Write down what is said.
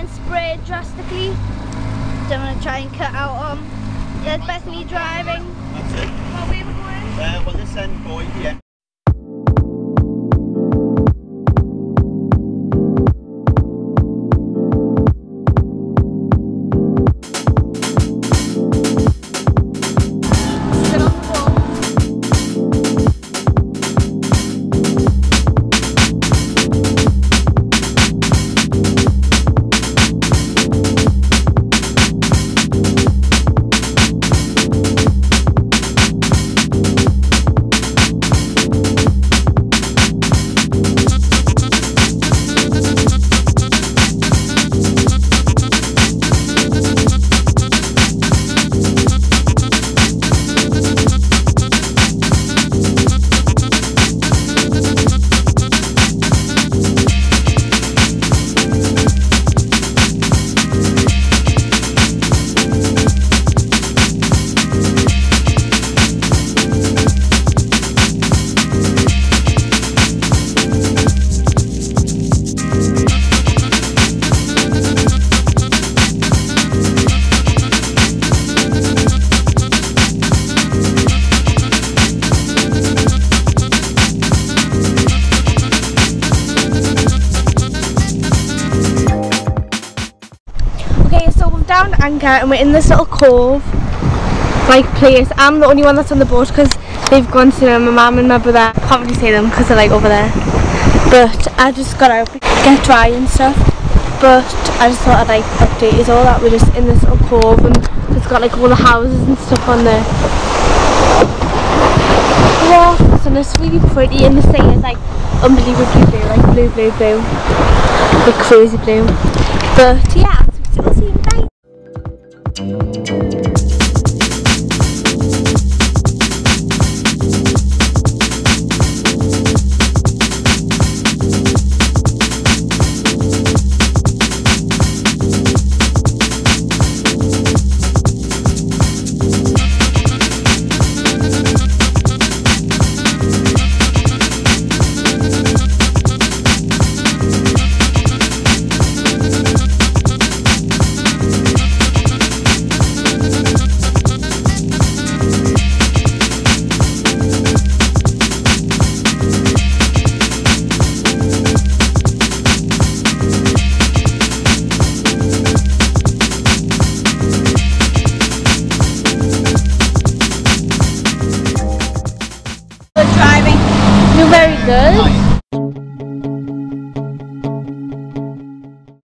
getting sprayed drastically. Don't want to try and cut out there's Bethany driving. That's it. What way we're going? Well, this end boy here. Down anchor and we're in this little cove like place. I'm the only one that's on the boat because they've gone to my mum and my brother. Can't really see them because they're like over there, but I just got out to get dry and stuff. But I just thought I'd like update you all that we're just in this little cove and it's got like all the houses and stuff on the rocks and it's really pretty and the sea is like unbelievably blue, like blue, like crazy blue. But yeah,